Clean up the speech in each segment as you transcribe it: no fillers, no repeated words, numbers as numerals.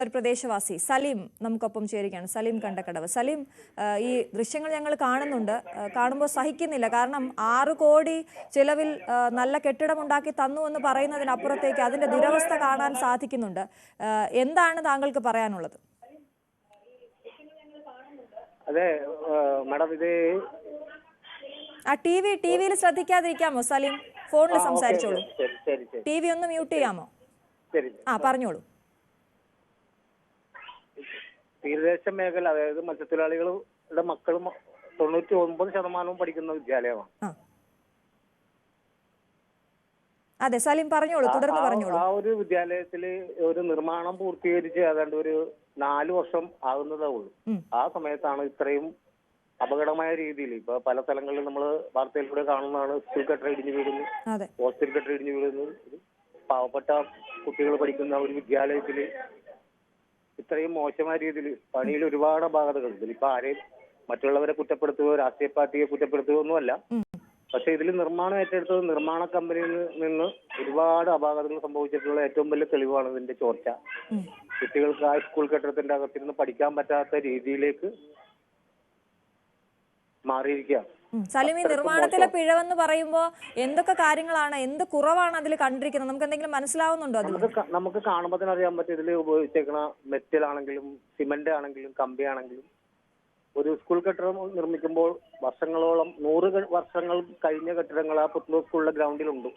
ഒരു പ്രദേശവാസി സലീം നമുക്കൊപ്പം ചേരുകയാണ്. സലീം കണ്ടക്കടവ്. സലീം, ഈ ദൃശ്യങ്ങൾ ഞങ്ങൾ കാണുന്നുണ്ട്. കാണുമ്പോൾ സഹിക്കുന്നില്ല. കാരണം 6 കോടി ചിലവിൽ നല്ല കെട്ടിടമുണ്ടാക്കി തന്നു എന്ന് പറയുന്നതിനപ്പുറത്തേക്ക് അതിന്റെ ദുരവസ്ഥ കാണാൻ സാധിക്കുന്നുണ്ട്. എന്താണ് താങ്കൾക്ക് പറയാനുള്ളത്? അതെ മാഡം, ഇത് ടിവിയിൽ ശ്രദ്ധിക്കാതിരിക്കാമോ സലീം? ഫോണിൽ സംസാരിച്ചോളൂ. ടിവി ഒന്ന് മ്യൂട്ട് ചെയ്യാമോ? പറഞ്ഞോളൂ. തീരദേശ മേഖല, അതായത് മത്സ്യത്തൊഴിലാളികളുടെ മക്കളും 99% പഠിക്കുന്ന വിദ്യാലയമാണ്. അതെ സലീം പറഞ്ഞോളൂ, തുടർന്ന് പറഞ്ഞോളൂ. ആ ഒരു വിദ്യാലയത്തില് ഒരു നിർമ്മാണം പൂർത്തീകരിച്ച് ഏതാണ്ട് ഒരു 4 വർഷം ആകുന്നതേ ഉള്ളൂ. ആ സമയത്താണ് ഇത്രയും അപകടമായ രീതിയിൽ ഇപ്പൊ പല സ്ഥലങ്ങളിലും നമ്മൾ വാർത്തയിലൂടെ കാണുന്നതാണ്. സ്കൂൾ കെട്ടിടം ഇടിഞ്ഞു വീഴുന്നു, ഹോസ്റ്റൽ കെട്ടിടം ഇടിഞ്ഞു വീഴുന്നു. പാവപ്പെട്ട കുട്ടികൾ പഠിക്കുന്ന ഒരു വിദ്യാലയത്തില് ഇത്രയും മോശമായ രീതിയിൽ പണിയിൽ ഒരുപാട് അപാകതകളുണ്ട്. ഇപ്പൊ ആരെയും മറ്റുള്ളവരെ കുറ്റപ്പെടുത്തുകയോ രാഷ്ട്രീയ പാർട്ടിയെ കുറ്റപ്പെടുത്തുകയോ ഒന്നുമല്ല. പക്ഷെ ഇതിൽ നിർമ്മാണം ഏറ്റെടുത്തത് നിർമ്മാണ കമ്പനിയിൽ നിന്ന് ഒരുപാട് അപാകതകൾ സംഭവിച്ചിട്ടുള്ള ഏറ്റവും വലിയ തെളിവാണ് ഇതിന്റെ ചോർച്ച. കുട്ടികൾക്ക് ആ സ്കൂൾ കെട്ടിടത്തിന്റെ അകത്തിരുന്ന് പഠിക്കാൻ പറ്റാത്ത രീതിയിലേക്ക് മാറിയിരിക്കുകയാണ്. സലീം, ഈ നിർമ്മാണത്തിലെ പിഴവെന്ന് പറയുമ്പോൾ എന്തൊക്കെ കാര്യങ്ങളാണ്, എന്ത് കുറവാണ് അതിൽ കണ്ടിരിക്കുന്നത്? നമുക്ക് എന്തെങ്കിലും മനസ്സിലാവുന്നുണ്ടോ? നമുക്ക് കാണുമ്പോൾ തന്നെ അറിയാൻ പറ്റും. ഇതിൽ ഉപയോഗിച്ചേക്കുന്ന മെറ്റൽ ആണെങ്കിലും സിമന്റ് ആണെങ്കിലും കമ്പി ആണെങ്കിലും ഒരു സ്കൂൾ കെട്ടിടം നിർമ്മിക്കുമ്പോൾ വർഷങ്ങളോളം 100 വർഷങ്ങൾ കഴിഞ്ഞ കെട്ടിടങ്ങൾ ആ പുത്തൂർ സ്കൂളിലെ ഗ്രൗണ്ടിലുണ്ട്.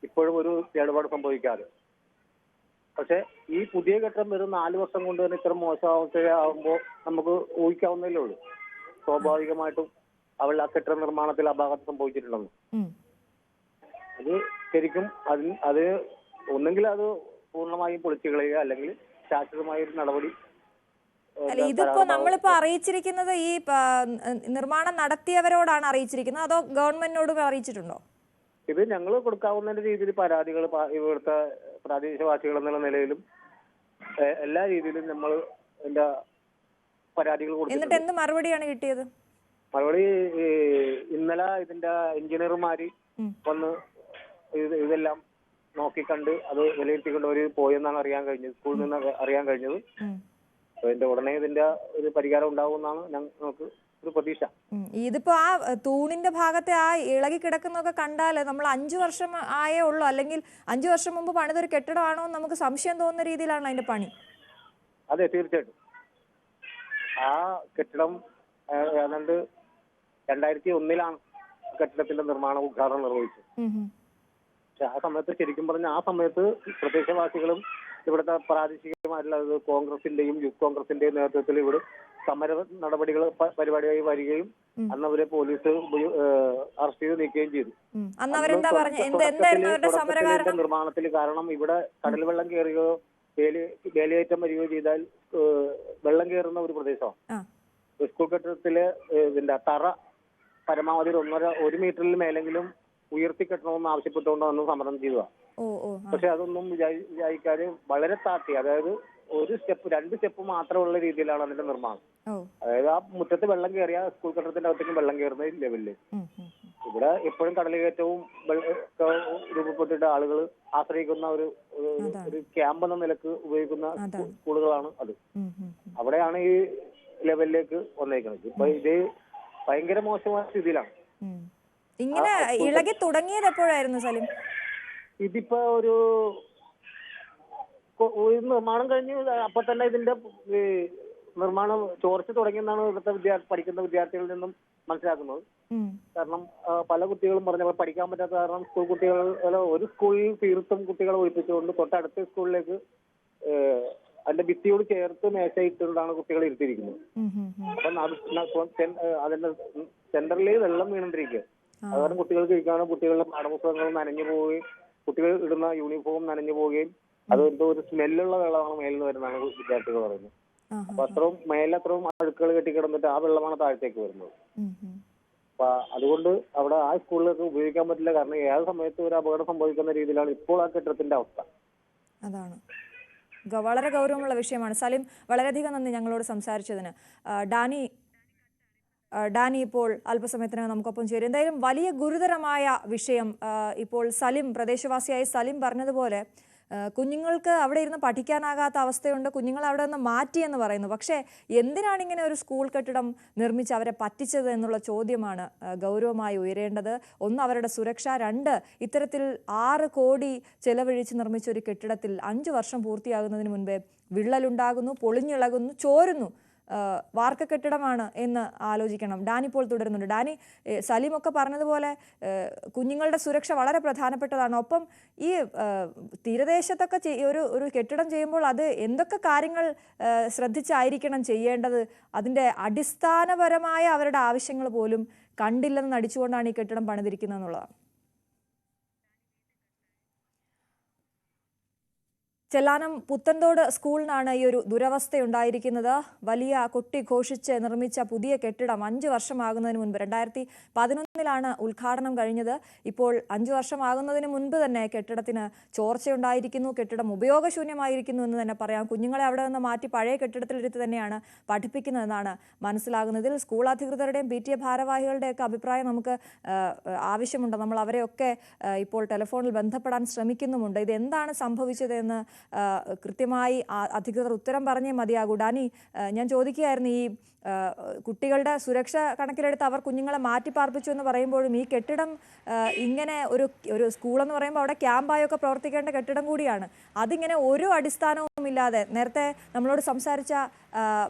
ഇപ്പോഴും ഒരു കേടുപാട് സംഭവിക്കാതെ. പക്ഷെ ഈ പുതിയ കെട്ടിടം വെറും 4 വർഷം കൊണ്ട് തന്നെ ഇത്ര മോശമാവുമ്പോൾ നമുക്ക് ഊഹിക്കാവുന്നതേ ഉള്ളൂ. സ്വാഭാവികമായിട്ടും അവൾ ആ കെട്ടിട നിർമ്മാണത്തിൽ അപാകത സംഭവിച്ചിട്ടുണ്ടെന്ന്. അത് ശരിക്കും അത് ഒന്നെങ്കിൽ അത് പൂർണ്ണമായും പൊളിച്ചു കളയുക, അല്ലെങ്കിൽ ശാശ്വതമായ ഒരു നടപടി. ഇതിപ്പോ നമ്മളിപ്പോ അറിയിച്ചിരിക്കുന്നത് ഈ നിർമ്മാണം നടത്തിയവരോടാണ് അറിയിച്ചിരിക്കുന്നത്, അതോ ഗവൺമെന്റിനോട് അറിയിച്ചിട്ടുണ്ടോ? ഇത് ഞങ്ങൾ കൊടുക്കാവുന്ന രീതിയിൽ പരാതികൾ ഇവിടുത്തെ പ്രാദേശികവാസികൾ എന്നുള്ള നിലയിലും എല്ലാ രീതിയിലും നമ്മൾ എന്താ പരാതികൾ കൊടുത്തു. എന്നിട്ട് എന്ത് മറുപടിയാണ് കിട്ടിയത്? മറുപടി ഇന്നലെ ഇതിന്റെ എഞ്ചിനീയർമാര് വന്ന് ഇതെല്ലാം നോക്കിക്കണ്ട് അത് വിലയിരുത്തിക്കൊണ്ട് അവർ പോയെന്നാണ് അറിയാൻ കഴിഞ്ഞത്. സ്കൂളിൽ നിന്ന് അറിയാൻ കഴിഞ്ഞത്. അതിന്റെ ഉടനെ ഇതിന്റെ ഒരു പരിഹാരം ഉണ്ടാവുമെന്നാണ് ഞങ്ങൾക്ക് ഒരു പ്രതീക്ഷ. ഇതിപ്പോ ആ തൂണിന്റെ ഭാഗത്തെ ആ ഇളകി കിടക്കുന്നൊക്കെ കണ്ടാൽ നമ്മൾ 5 വർഷം ആയേ ഉള്ളൂ, അല്ലെങ്കിൽ 5 വർഷം മുമ്പ് പണിതൊരു കെട്ടിടമാണോ എന്ന് നമുക്ക് സംശയം തോന്നുന്ന രീതിയിലാണ് അതിന്റെ പണി. അതെ, തീർച്ചയായിട്ടും. ആ കെട്ടിടം ഏതാണ്ട് 2001 കെട്ടിടത്തിന്റെ നിർമ്മാണ ഉദ്ഘാടനം നിർവഹിച്ചു. പക്ഷെ ആ സമയത്ത് ശരിക്കും പറഞ്ഞ ആ സമയത്ത് പ്രദേശവാസികളും ഇവിടുത്തെ പ്രാദേശികമായിട്ടുള്ള കോൺഗ്രസിന്റെയും യൂത്ത് കോൺഗ്രസിന്റെയും നേതൃത്വത്തിൽ ഇവിടെ സമര നടപടികൾ പരിപാടിയായി വരികയും അന്ന് അവരെ പോലീസ് അറസ്റ്റ് ചെയ്ത് നീക്കുകയും ചെയ്തു. നിർമ്മാണത്തിൽ കാരണം ഇവിടെ കടൽ വെള്ളം കയറുകയോ വേലിയേറ്റം വരികയോ ചെയ്താൽ വെള്ളം കയറുന്ന ഒരു പ്രദേശമാണ്. സ്കൂൾ കെട്ടിടത്തില് ഇതിന്റെ തറ പരമാവധി 1 മീറ്ററിൽ മേലെങ്കിലും ഉയർത്തി കെട്ടണമെന്ന് ആവശ്യപ്പെട്ടുകൊണ്ട് അന്ന് സമരം ചെയ്തതാണ്. പക്ഷെ അതൊന്നും വിചാരിക്കാതെ വളരെ താത്തി, അതായത് 2 സ്റ്റെപ്പ് മാത്രമുള്ള രീതിയിലാണ് അതിന്റെ നിർമ്മാണം. അതായത് ആ മുറ്റത്ത് വെള്ളം കയറിയ സ്കൂൾ കെട്ടിടത്തിന്റെ അകത്തേക്കും വെള്ളം കയറുന്ന ലെവലില് ഇവിടെ എപ്പോഴും കടലുകയറ്റവും രൂപപ്പെട്ടിട്ട് ആളുകൾ ആശ്രയിക്കുന്ന ഒരു ക്യാമ്പ് എന്ന നിലക്ക് ഉപയോഗിക്കുന്ന സ്കൂളുകളാണ് അത്. അവിടെയാണ് ഈ ലെവലിലേക്ക് വന്നേക്കുന്നത്. ഇപ്പൊ ഇത് ഭയങ്കര മോശമായ സ്ഥിതിയിലാണ്. ഇങ്ങനെ ഇളകി തുടങ്ങിയത് എപ്പോഴായിരുന്നു സലീം? ഇതിപ്പോ ഒരു നിർമ്മാണം കഴിഞ്ഞ് അപ്പൊ തന്നെ ഇതിന്റെ നിർമ്മാണം ചോർച്ച തുടങ്ങിയെന്നാണ് ഇവിടുത്തെ പഠിക്കുന്ന വിദ്യാർത്ഥികളിൽ നിന്നും മനസ്സിലാക്കുന്നത്. കാരണം പല കുട്ടികളും പറഞ്ഞ പഠിക്കാൻ പറ്റാത്ത കാരണം സ്കൂൾ കുട്ടികൾ ഒരു സ്കൂളിൽ തീർത്തും കുട്ടികളെ ഒഴിപ്പിച്ചുകൊണ്ട് തൊട്ടടുത്ത സ്കൂളിലേക്ക് അതിന്റെ ഭിത്തിയോട് ചേർത്ത് മേശയിട്ടുകൊണ്ടാണ് കുട്ടികളെ ഇരുത്തിയിരിക്കുന്നത്. അപ്പം അതിന്റെ സെന്ററിൽ വെള്ളം വീണിരിക്കുക. അതുകാരണം കുട്ടികൾക്ക് ഇരിക്കാനും കുട്ടികളുടെ പാഠപുസ്തകങ്ങൾ നനഞ്ഞു പോവുകയും കുട്ടികൾ ഇടുന്ന യൂണിഫോം നനഞ്ഞു പോവുകയും അത് എന്തോ ഒരു സ്മെല്ലുള്ള വെള്ളമാണ് മേലിൽ നിന്ന് വരുന്നതാണ് വിദ്യാർത്ഥികൾ പറയുന്നത്. അപ്പൊ മേലത്രയും അഴുക്കുകൾ കെട്ടിക്കിടന്നിട്ട് ആ വെള്ളമാണ് താഴത്തേക്ക് വരുന്നത്. അപ്പൊ അതുകൊണ്ട് അവിടെ ആ സ്കൂളിലേക്ക് ഉപയോഗിക്കാൻ പറ്റില്ല. കാരണം ഏത് സമയത്ത് ഒരു അപകടം സംഭവിക്കുന്ന രീതിയിലാണ് ഇപ്പോൾ ആ കെട്ടിടത്തിന്റെ അവസ്ഥ. അതാണ് വളരെ ഗൗരവമുള്ള വിഷയമാണ്. സലീം, വളരെയധികം നന്ദി ഞങ്ങളോട് സംസാരിച്ചതിന്. ഡാനി ഇപ്പോൾ അല്പസമയത്തിനകം നമുക്കൊപ്പം ചേരും. എന്തായാലും വലിയ ഗുരുതരമായ വിഷയം ഇപ്പോൾ പ്രദേശവാസിയായ സലീം പറഞ്ഞതുപോലെ കുഞ്ഞുങ്ങൾക്ക് അവിടെ ഇരുന്ന് പഠിക്കാനാകാത്ത അവസ്ഥയുണ്ട്, കുഞ്ഞുങ്ങൾ അവിടെ നിന്ന് മാറ്റിയെന്ന് പറയുന്നു. പക്ഷേ എന്തിനാണ് ഇങ്ങനെ ഒരു സ്കൂൾ കെട്ടിടം നിർമ്മിച്ച് അവരെ പറ്റിച്ചത് എന്നുള്ള ചോദ്യമാണ് ഗൗരവമായി ഉയരേണ്ടത്. ഒന്ന്, അവരുടെ സുരക്ഷ; രണ്ട്, ഇത്തരത്തിൽ 6 കോടി ചെലവഴിച്ച് നിർമ്മിച്ച ഒരു കെട്ടിടത്തിൽ 5 വർഷം പൂർത്തിയാകുന്നതിന് മുൻപേ വിള്ളലുണ്ടാകുന്നു, പൊളിഞ്ഞിളകുന്നു, ചോരുന്നു. വാർക്ക കെട്ടിടമാണ് എന്ന് ആലോചിക്കണം. ഡാനി ഇപ്പോൾ തുടരുന്നുണ്ട്. ഡാനി, സലീമൊക്കെ പറഞ്ഞതുപോലെ കുഞ്ഞുങ്ങളുടെ സുരക്ഷ വളരെ പ്രധാനപ്പെട്ടതാണ്. ഒപ്പം ഈ തീരദേശത്തൊക്കെ ഒരു കെട്ടിടം ചെയ്യുമ്പോൾ അത് എന്തൊക്കെ കാര്യങ്ങൾ ശ്രദ്ധിച്ചായിരിക്കണം ചെയ്യേണ്ടത്? അതിൻ്റെ അടിസ്ഥാനപരമായ അവരുടെ ആവശ്യങ്ങൾ പോലും കണ്ടില്ലെന്ന് നടിച്ചുകൊണ്ടാണ് ഈ കെട്ടിടം പണിതിരിക്കുന്നത് എന്നുള്ളതാണ്. ചെല്ലാനം പുത്തൻതോട് സ്കൂളിനാണ് ഈ ഒരു ദുരവസ്ഥയുണ്ടായിരിക്കുന്നത്. വലിയ കൊട്ടിഘോഷിച്ച് നിർമ്മിച്ച പുതിയ കെട്ടിടം 5 വർഷമാകുന്നതിന് മുൻപ് 2011 ഉദ്ഘാടനം കഴിഞ്ഞത്. ഇപ്പോൾ 5 വർഷമാകുന്നതിന് മുൻപ് തന്നെ കെട്ടിടത്തിന് ചോർച്ചയുണ്ടായിരിക്കുന്നു, കെട്ടിടം ഉപയോഗശൂന്യമായിരിക്കുന്നു എന്ന് തന്നെ പറയാം. കുഞ്ഞുങ്ങളെ അവിടെ നിന്ന് മാറ്റി പഴയ കെട്ടിടത്തിലിരുത്തി തന്നെയാണ് പഠിപ്പിക്കുന്നതെന്നാണ് മനസ്സിലാകുന്നത്. ഇതിൽ സ്കൂൾ അധികൃതരുടെയും PTA ഭാരവാഹികളുടെയൊക്കെ അഭിപ്രായം നമുക്ക് ആവശ്യമുണ്ട്. നമ്മൾ അവരെയൊക്കെ ഇപ്പോൾ ടെലിഫോണിൽ ബന്ധപ്പെടാൻ ശ്രമിക്കുന്നുമുണ്ട്. ഇതെന്താണ് സംഭവിച്ചതെന്ന് കൃത്യമായി അധികൃതർ ഉത്തരം പറഞ്ഞേ മതിയാകൂ. ഡാനി, ഞാൻ ചോദിക്കുകയായിരുന്നു, ഈ കുട്ടികളുടെ സുരക്ഷ കണക്കിലെടുത്ത് അവർ കുഞ്ഞുങ്ങളെ മാറ്റിപ്പാർപ്പിച്ചു എന്ന് പറയുമ്പോഴും ഈ കെട്ടിടം ഇങ്ങനെ ഒരു സ്കൂളെന്ന് പറയുമ്പോൾ അവിടെ ക്യാമ്പായൊക്കെ പ്രവർത്തിക്കേണ്ട കെട്ടിടം കൂടിയാണ്. അതിങ്ങനെ ഒരു അടിസ്ഥാനവും ഇല്ലാതെ, നേരത്തെ നമ്മളോട് സംസാരിച്ച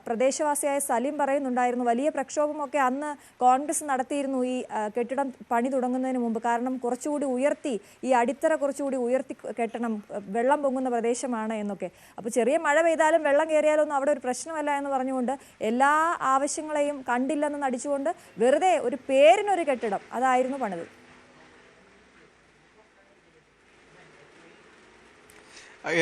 പ്രദേശവാസിയായ സലീം പറയുന്നുണ്ടായിരുന്നു, വലിയ പ്രക്ഷോഭമൊക്കെ അന്ന് കോൺഗ്രസ് നടത്തിയിരുന്നു ഈ കെട്ടിടം പണി തുടങ്ങുന്നതിന് മുമ്പ്. കാരണം കുറച്ചുകൂടി ഉയർത്തി, ഈ അടിത്തറ കുറച്ചുകൂടി ഉയർത്തി കെട്ടണം, വെള്ളം പൊങ്ങുന്ന പ്രദേശമാണ് എന്നൊക്കെ. അപ്പോൾ ചെറിയ മഴ പെയ്താലും വെള്ളം കയറിയാലൊന്നും അവിടെ ഒരു പ്രശ്നമല്ല എന്ന് പറഞ്ഞുകൊണ്ട് എല്ലാ ആവശ്യങ്ങളെയും കണ്ടില്ലെന്ന് നടിച്ചുകൊണ്ട് വെറുതെ ഒരു പേരിനൊരു കെട്ടിടം അതായിരുന്നു പണിത്.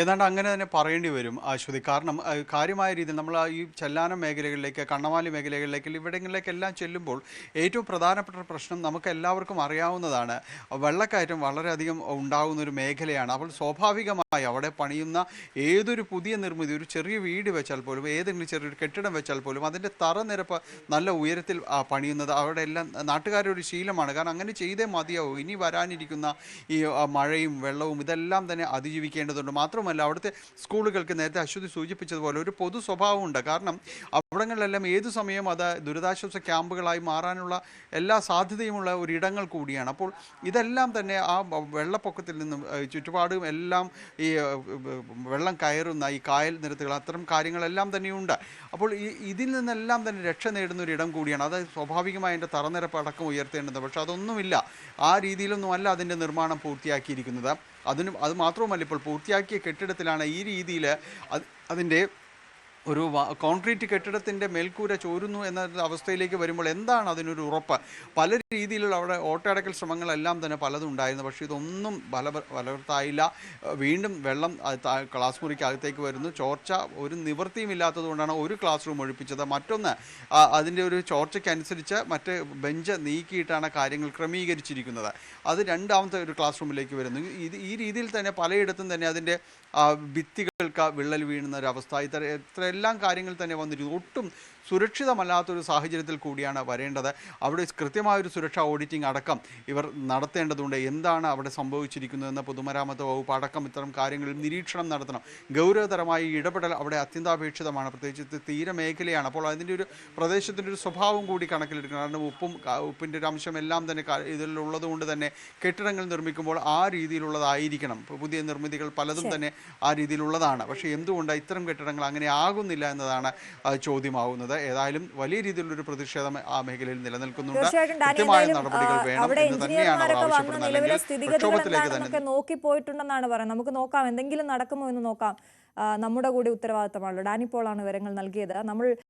ഏതാണ്ട് അങ്ങനെ തന്നെ പറയേണ്ടി വരും അശ്വതി. കാരണം കാര്യമായ രീതിയിൽ നമ്മൾ ഈ ചെല്ലാനം മേഖലകളിലേക്ക്, കണ്ണമാലി മേഖലകളിലേക്ക്, ഇവിടങ്ങളിലേക്കെല്ലാം ചെല്ലുമ്പോൾ ഏറ്റവും പ്രധാനപ്പെട്ട പ്രശ്നം നമുക്ക് എല്ലാവർക്കും അറിയാവുന്നതാണ്. വെള്ളക്കയറ്റം വളരെയധികം ഉണ്ടാകുന്ന ഒരു മേഖലയാണ്. അപ്പോൾ സ്വാഭാവികമായി അവിടെ പണിയുന്ന ഏതൊരു പുതിയ നിർമ്മിതി, ഒരു ചെറിയ വീട് വെച്ചാൽ പോലും, ഏതെങ്കിലും ചെറിയൊരു കെട്ടിടം വെച്ചാൽ പോലും അതിൻ്റെ തറനിരപ്പ് നല്ല ഉയരത്തിൽ പണിയുന്നത് അവിടെ എല്ലാം നാട്ടുകാരുടെ ഒരു ശീലമാണ്. കാരണം അങ്ങനെ ചെയ്തേ മതിയാവും. ഇനി വരാനിരിക്കുന്ന ഈ മഴയും വെള്ളവും ഇതെല്ലാം തന്നെ അതിജീവിക്കേണ്ടതുണ്ട്. മാത്രമല്ല, അവിടുത്തെ സ്കൂളുകൾക്ക് നേരത്തെ അശ്വതി സൂചിപ്പിച്ചതുപോലെ ഒരു പൊതു സ്വഭാവമുണ്ട്. കാരണം അവിടങ്ങളിലെല്ലാം ഏതു സമയം അത് ദുരിതാശ്വാസ ക്യാമ്പുകളായി മാറാനുള്ള എല്ലാ സാധ്യതയുമുള്ള ഒരിടങ്ങൾ കൂടിയാണ്. അപ്പോൾ ഇതെല്ലാം തന്നെ ആ വെള്ളപ്പൊക്കത്തിൽ നിന്നും ചുറ്റുപാടും എല്ലാം ഈ വെള്ളം കയറുന്ന ഈ കായൽ നിരത്തുകൾ, അത്തരം കാര്യങ്ങളെല്ലാം തന്നെയുണ്ട്. അപ്പോൾ ഇതിൽ നിന്നെല്ലാം തന്നെ രക്ഷ നേടുന്ന ഒരിടം കൂടിയാണ്. അത് സ്വാഭാവികമായി അതിൻ്റെ തറനിരപ്പ് അടക്കം ഉയർത്തേണ്ടത്. പക്ഷെ അതൊന്നുമില്ല, ആ രീതിയിലൊന്നുമല്ല അതിൻ്റെ നിർമ്മാണം പൂർത്തിയാക്കിയിരിക്കുന്നത്. അത് മാത്രവുമല്ല, ഇപ്പോൾ പൂർത്തിയാക്കിയ കെട്ടിടത്തിലാണ് ഈ രീതിയിൽ അതിൻ്റെ ഒരു കോൺക്രീറ്റ് കെട്ടിടത്തിൻ്റെ മേൽക്കൂര ചോരുന്നു എന്ന അവസ്ഥയിലേക്ക് വരുമ്പോൾ എന്താണ് അതിനൊരു ഉറപ്പ്? പല രീതിയിലുള്ള അവിടെ ഓട്ടയടക്കൽ ശ്രമങ്ങളെല്ലാം തന്നെ പലതും ഉണ്ടായിരുന്നു. പക്ഷേ ഇതൊന്നും ഫലവത്തായില്ല. വീണ്ടും വെള്ളം ക്ലാസ് മുറിക്ക് അകത്തേക്ക് വരുന്നു. ചോർച്ച ഒരു നിവൃത്തിയും ഇല്ലാത്തതുകൊണ്ടാണ് ഒരു ക്ലാസ് റൂം ഒഴിപ്പിച്ചത്. മറ്റൊന്ന്, അതിൻ്റെ ഒരു ചോർച്ചയ്ക്കനുസരിച്ച് മറ്റ് ബെഞ്ച് നീക്കിയിട്ടാണ് കാര്യങ്ങൾ ക്രമീകരിച്ചിരിക്കുന്നത്. അത് രണ്ടാമത്തെ ഒരു ക്ലാസ് റൂമിലേക്ക് വരുന്നു. ഈ രീതിയിൽ തന്നെ പലയിടത്തും തന്നെ അതിൻ്റെ ഭിത്തികൾക്ക് വിള്ളൽ വീഴുന്ന ഒരവസ്ഥ, ഇത്രയെല്ലാം കാര്യങ്ങൾ തന്നെ വന്നിരിക്കുന്നു. ഒട്ടും സുരക്ഷിതമല്ലാത്തൊരു സാഹചര്യത്തിൽ കൂടിയാണ് വരേണ്ടത്. അവിടെ കൃത്യമായൊരു സുരക്ഷാ ഓഡിറ്റിംഗ് അടക്കം ഇവർ നടത്തേണ്ടതുണ്ട്. എന്താണ് അവിടെ സംഭവിച്ചിരിക്കുന്നതെന്ന് പൊതുമരാമത്ത് വകുപ്പ് അടക്കം ഇത്തരം കാര്യങ്ങളിൽ നിരീക്ഷണം നടത്തണം. ഗൗരവതരമായി ഇടപെടൽ അവിടെ അത്യന്താപേക്ഷിതമാണ്. പ്രത്യേകിച്ച് തീരമേഖലയാണ്. അപ്പോൾ അതിൻ്റെ ഒരു പ്രദേശത്തിൻ്റെ ഒരു സ്വഭാവം കൂടി കണക്കിലെടുക്കണം. കാരണം ഉപ്പിൻ്റെ ഒരു അംശം എല്ലാം തന്നെ ഇതിലുള്ളത് കൊണ്ട് തന്നെ കെട്ടിടങ്ങൾ നിർമ്മിക്കുമ്പോൾ ആ രീതിയിലുള്ളതായിരിക്കണം. പുതിയ നിർമ്മിതികൾ പലതും തന്നെ ആ രീതിയിലുള്ളതാണ്. പക്ഷേ എന്തുകൊണ്ടാണ് ഇത്തരം കെട്ടിടങ്ങൾ അങ്ങനെ ആകുന്നില്ല എന്നതാണ് ചോദ്യമാവുന്നത്. ഏതായാലും വലിയ രീതിയിലുള്ളൊരു പ്രതിഷേധം ആ മേഖലയിൽ നിലനിൽക്കുന്നുണ്ട്. കൃത്യമായ നടപടികൾ വേണം എന്ന് തന്നെയാണ് അവർ ആവശ്യപ്പെടുന്നത്. പ്രക്ഷോഭത്തിലേക്ക് തന്നെ നോക്കിപ്പോയിട്ടുണ്ടെന്നാണ് പറയുന്നത്. നമുക്ക് നോക്കാം, എന്തെങ്കിലും നടക്കുമോ എന്ന് നോക്കാം. നമ്മുടെ കൂടി ഉത്തരവാദിത്തമാണല്ലോ. ഡാനി പോളാണ് വിവരങ്ങൾ നൽകിയത്. നമ്മൾ